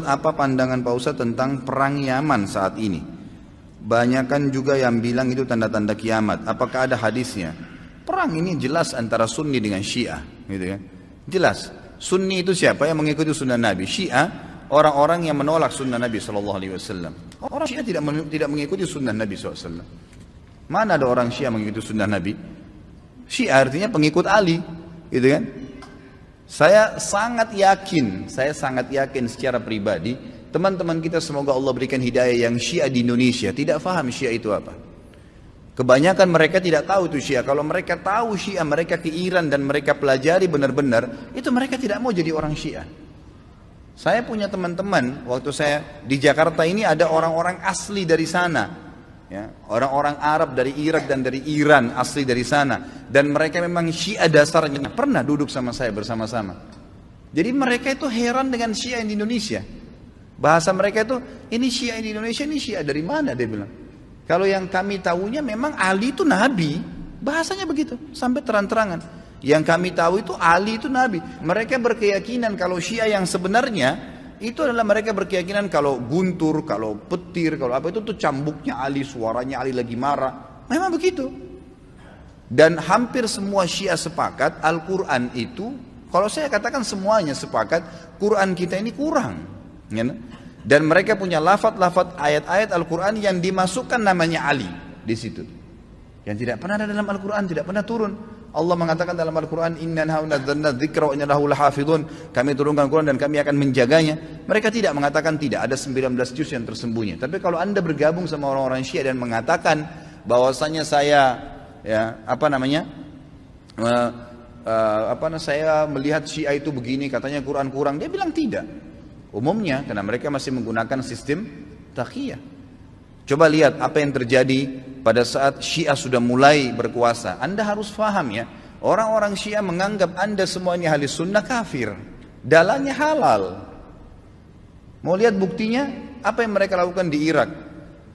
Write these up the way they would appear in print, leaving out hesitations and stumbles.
apa pandangan Pak Ustadz tentang perang Yaman saat ini? Banyakan juga yang bilang itu tanda-tanda kiamat. Apakah ada hadisnya? Perang ini jelas antara Sunni dengan Syiah, gitu kan? Jelas. Sunni itu siapa yang mengikuti sunnah Nabi? Syiah orang-orang yang menolak sunnah Nabi SAW. Orang Syiah tidak mengikuti sunnah Nabi SAW. Mana ada orang Syiah mengikuti sunnah Nabi? Syiah artinya pengikut Ali, gitu kan? Saya sangat yakin secara pribadi, teman-teman kita semoga Allah berikan hidayah yang Syiah di Indonesia tidak faham Syiah itu apa. Kebanyakan mereka tidak tahu itu Syiah. Kalau mereka tahu Syiah, mereka ke Iran dan mereka pelajari benar-benar, itu mereka tidak mau jadi orang Syiah. Saya punya teman-teman, waktu saya di Jakarta ini ada orang-orang asli dari sana. Ya, orang-orang Arab dari Irak dan dari Iran asli dari sana, dan mereka memang Syiah dasarnya, pernah duduk sama saya bersama-sama. Jadi mereka itu heran dengan Syiah di Indonesia. Bahasa mereka itu, ini Syiah di Indonesia, ini Syiah dari mana, dia bilang. Kalau yang kami tahunya memang Ali itu Nabi, bahasanya begitu sampai terang-terangan. Yang kami tahu itu Ali itu Nabi. Mereka berkeyakinan kalau Syiah yang sebenarnya itu adalah mereka berkeyakinan kalau guntur, kalau petir, kalau apa itu tuh cambuknya Ali, suaranya Ali lagi marah. Memang begitu. Dan hampir semua Syiah sepakat Al-Quran itu, kalau saya katakan semuanya sepakat, Quran kita ini kurang. Ya? Dan mereka punya lafaz-lafaz ayat-ayat Al-Quran yang dimasukkan namanya Ali di situ. Yang tidak pernah ada dalam Al-Quran, tidak pernah turun. Allah mengatakan dalam Al-Quran, Inna nazzalna dzikra wa inna lahu lahafidhun. Kami turunkan Quran dan kami akan menjaganya. Mereka tidak mengatakan tidak, ada 19 juz yang tersembunyi. Tapi kalau Anda bergabung sama orang-orang Syiah dan mengatakan bahwasanya saya saya melihat Syiah itu begini, katanya Quran kurang, dia bilang tidak. Umumnya karena mereka masih menggunakan sistem taqiyah. Coba lihat apa yang terjadi pada saat Syiah sudah mulai berkuasa. Anda harus faham ya, orang-orang Syiah menganggap Anda semua ini ahli sunnah kafir. Dalahnya halal. Mau lihat buktinya? Apa yang mereka lakukan di Irak?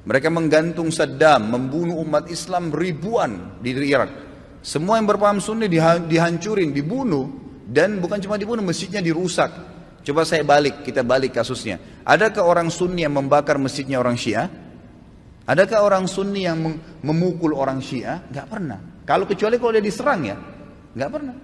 Mereka menggantung Saddam, membunuh umat Islam ribuan di Irak. Semua yang berpaham sunni dihancurin, dibunuh. Dan bukan cuma dibunuh, masjidnya dirusak. Coba kita balik kasusnya. Adakah orang sunni yang membakar masjidnya orang Syiah? Adakah orang Sunni yang memukul orang Syiah? Gak pernah. Kecuali kalau dia diserang ya, gak pernah.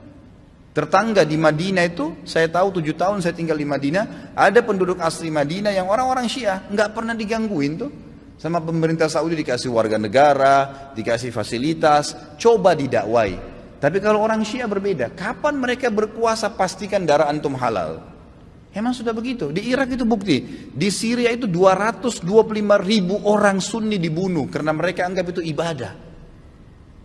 Tetangga di Madinah itu, saya tahu 7 tahun saya tinggal di Madinah, ada penduduk asli Madinah yang orang-orang Syiah, gak pernah digangguin tuh. Sama pemerintah Saudi dikasih warga negara, dikasih fasilitas, coba didakwai. Tapi kalau orang Syiah berbeda, kapan mereka berkuasa pastikan darah antum halal. Emang sudah begitu. Di Irak itu bukti. Di Syria itu 225.000 orang Sunni dibunuh karena mereka anggap itu ibadah.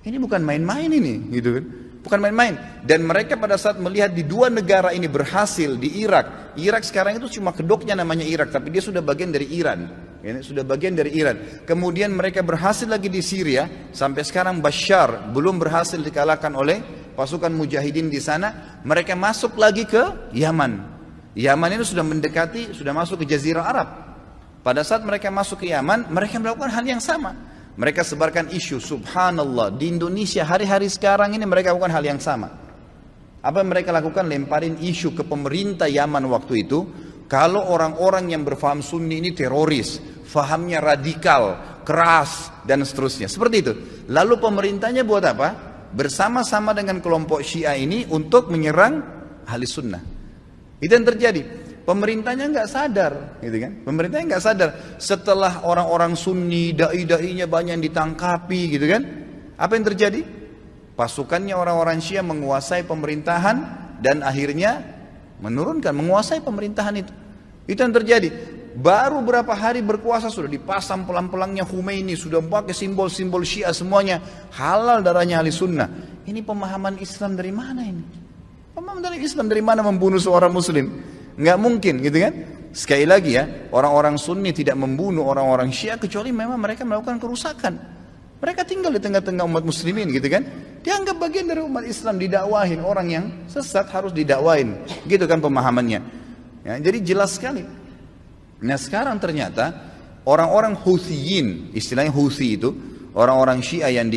Ini bukan main-main ini, gitu kan? Bukan main-main. Dan mereka pada saat melihat di dua negara ini berhasil di Irak. Irak sekarang itu cuma kedoknya namanya Irak, tapi dia sudah bagian dari Iran. Ini sudah bagian dari Iran. Kemudian mereka berhasil lagi di Syria. Sampai sekarang Bashar belum berhasil dikalahkan oleh pasukan mujahidin di sana. Mereka masuk lagi ke Yaman. Yaman itu sudah mendekati, sudah masuk ke Jazirah Arab. Pada saat mereka masuk ke Yaman, mereka melakukan hal yang sama. Mereka sebarkan isu, subhanallah, di Indonesia hari-hari sekarang ini mereka lakukan hal yang sama. Apa yang mereka lakukan? Lemparin isu ke pemerintah Yaman waktu itu, kalau orang-orang yang berfaham Sunni ini teroris, fahamnya radikal, keras, dan seterusnya. Seperti itu. Lalu pemerintahnya buat apa? Bersama-sama dengan kelompok Syiah ini untuk menyerang ahli sunnah. Itu yang terjadi. Pemerintahnya nggak sadar, gitu kan? Pemerintahnya nggak sadar. Setelah orang-orang Sunni, dai-dainya banyak yang ditangkapi, gitu kan? Apa yang terjadi? Pasukannya orang-orang Syiah menguasai pemerintahan dan akhirnya menguasai pemerintahan itu. Itu yang terjadi. Baru berapa hari berkuasa sudah dipasang pelang-pelangnya Khomeini, sudah pakai simbol-simbol Syiah semuanya. Halal darahnya ahli sunnah. Ini pemahaman Islam dari mana ini? Pemahaman dari Islam dari mana membunuh seorang muslim? Nggak mungkin, gitu kan? Sekali lagi ya, orang-orang Sunni tidak membunuh orang-orang Syiah kecuali memang mereka melakukan kerusakan. Mereka tinggal di tengah-tengah umat muslimin, gitu kan? Dianggap bagian dari umat Islam, didakwahin. Orang yang sesat harus didakwahin, gitu kan pemahamannya. Ya, jadi jelas sekali. Nah sekarang ternyata orang-orang Huthiyin, istilahnya Huthi itu, orang-orang Syiah yang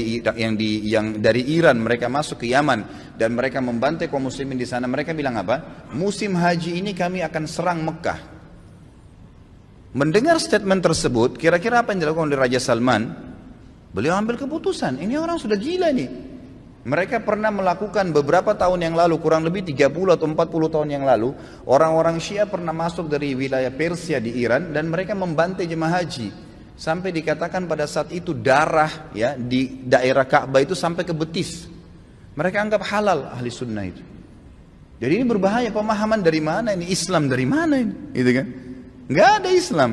dari Iran, mereka masuk ke Yaman dan mereka membantai kaum muslimin di sana. Mereka bilang apa? Musim haji ini kami akan serang Mekah. Mendengar statement tersebut, kira-kira apa yang dilakukan oleh Raja Salman? Beliau ambil keputusan, ini orang sudah gila nih. Mereka pernah melakukan beberapa tahun yang lalu, kurang lebih 30 atau 40 tahun yang lalu, orang-orang Syiah pernah masuk dari wilayah Persia di Iran dan mereka membantai jemaah haji. Sampai dikatakan pada saat itu darah ya di daerah Ka'bah itu sampai ke betis. Mereka anggap halal ahli sunnah itu. Jadi ini berbahaya, pemahaman dari mana ini? Islam dari mana ini? Gitu kan? Nggak ada Islam.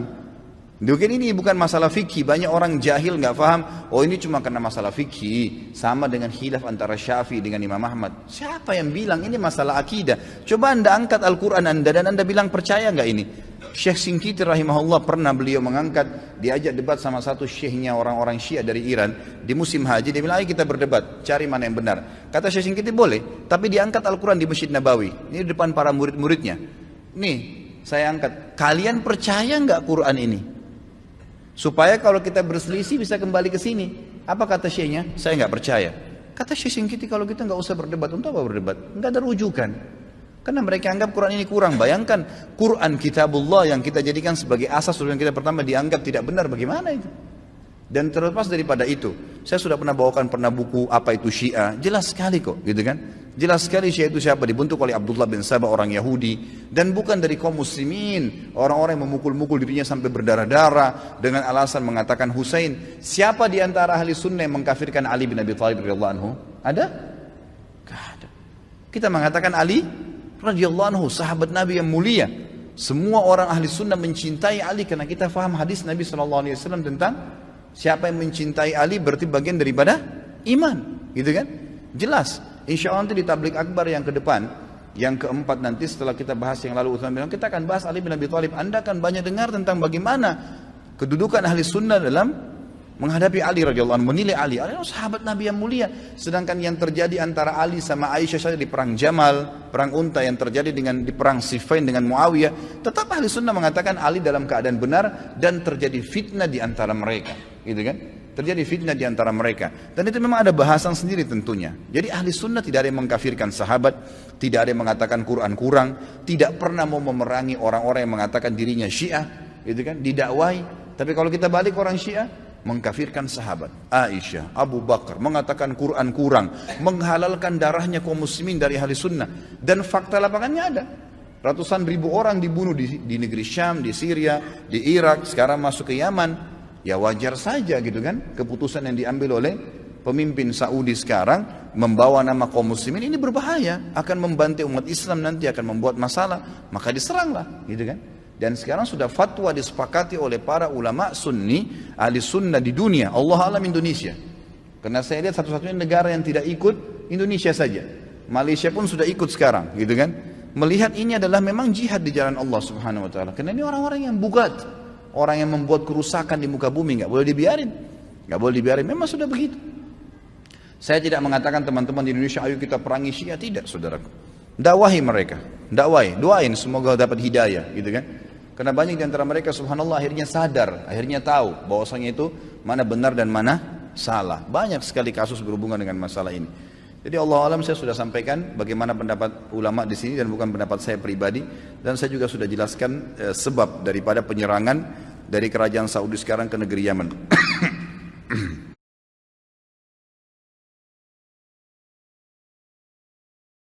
Mungkin ini bukan masalah fikih. Banyak orang jahil nggak paham. Oh ini cuma karena masalah fikih. Sama dengan khilaf antara Syafi'i dengan Imam Ahmad. Siapa yang bilang ini masalah akidah? Coba anda angkat Al-Quran anda dan anda bilang percaya nggak ini? Syekh Shinqiti rahimahullah pernah beliau mengangkat, diajak debat sama satu syekhnya orang-orang Syiah dari Iran di musim haji. Dia bilang, ayo kita berdebat, cari mana yang benar. Kata Syekh Shinqiti boleh, tapi diangkat Al-Quran di Masjid Nabawi. Ini di depan para murid-muridnya. Nih, saya angkat. Kalian percaya nggak Quran ini? Supaya kalau kita berselisih bisa kembali ke sini. Apa kata syekhnya? Saya nggak percaya. Kata Syekh Shinqiti, kalau kita nggak usah berdebat, untuk apa berdebat? Nggak ada rujukan. Karena mereka anggap Quran ini kurang. Bayangkan Quran kitabullah yang kita jadikan sebagai asas yang kita pertama dianggap tidak benar, bagaimana itu? Dan terlepas daripada itu, saya sudah pernah bawakan buku apa itu Syiah, jelas sekali kok, gitu kan? Jelas sekali Syiah itu siapa, dibentuk oleh Abdullah bin Sabah, orang Yahudi, dan bukan dari kaum muslimin, orang-orang yang memukul-mukul dirinya sampai berdarah-darah dengan alasan mengatakan Husain. Siapa di antara ahli sunnah yang mengkafirkan Ali bin Abi Thalib radhiyallahu anhu? Ada? Gak ada. Kita mengatakan Ali radhiyallahu anhu, sahabat Nabi yang mulia. Semua orang ahli sunnah mencintai Ali karena kita faham hadis Nabi SAW tentang siapa yang mencintai Ali berarti bagian daripada iman, gitu kan? Jelas. Insya Allah nanti di tablik akbar yang ke depan, yang keempat nanti setelah kita bahas yang lalu Utsman bin Affan, kita akan bahas Ali bin Abi Thalib. Anda akan banyak dengar tentang bagaimana kedudukan ahli sunnah dalam menghadapi Ali radhiyallahu anhu, menilai Ali sahabat Nabi yang mulia. Sedangkan yang terjadi antara Ali sama Aisyah saja di perang Jamal, perang Unta yang terjadi di perang Siffin dengan Muawiyah, tetap ahli sunnah mengatakan Ali dalam keadaan benar dan terjadi fitnah di antara mereka, gitu kan? Terjadi fitnah di antara mereka, dan itu memang ada bahasan sendiri tentunya. Jadi ahli sunnah tidak ada yang mengkafirkan sahabat, tidak ada yang mengatakan Quran kurang, tidak pernah mau memerangi orang-orang yang mengatakan dirinya Syiah, gitu kan? Didakwai. Tapi kalau kita balik orang Syiah, mengkafirkan sahabat Aisyah, Abu Bakar, mengatakan Quran kurang, menghalalkan darahnya kaum muslimin dari ahli sunnah, dan fakta lapangannya ada. Ratusan ribu orang dibunuh di negeri Syam, di Syria, di Irak, sekarang masuk ke Yaman. Ya wajar saja gitu kan, keputusan yang diambil oleh pemimpin Saudi sekarang membawa nama kaum muslimin ini berbahaya, akan membantai umat Islam, nanti akan membuat masalah, maka diseranglah, gitu kan. Dan sekarang sudah fatwa disepakati oleh para ulama sunni, ahli sunnah di dunia, Allah alam Indonesia. Karena saya lihat satu-satunya negara yang tidak ikut Indonesia saja. Malaysia pun sudah ikut sekarang, gitu kan. Melihat ini adalah memang jihad di jalan Allah Subhanahu wa taala. Karena ini orang-orang yang bugat, orang yang membuat kerusakan di muka bumi, nggak boleh dibiarin. Nggak boleh dibiarin, memang sudah begitu. Saya tidak mengatakan teman-teman di Indonesia ayo kita perangi Syiah, tidak saudaraku. Dakwahi mereka, dakwai, doain semoga dapat hidayah, gitu kan. Karena banyak di antara mereka subhanallah akhirnya sadar, akhirnya tahu bahwasanya itu mana benar dan mana salah. Banyak sekali kasus berhubungan dengan masalah ini. Jadi Allah alam saya sudah sampaikan bagaimana pendapat ulama di sini dan bukan pendapat saya pribadi, dan saya juga sudah jelaskan sebab daripada penyerangan dari kerajaan Saudi sekarang ke negeri Yaman.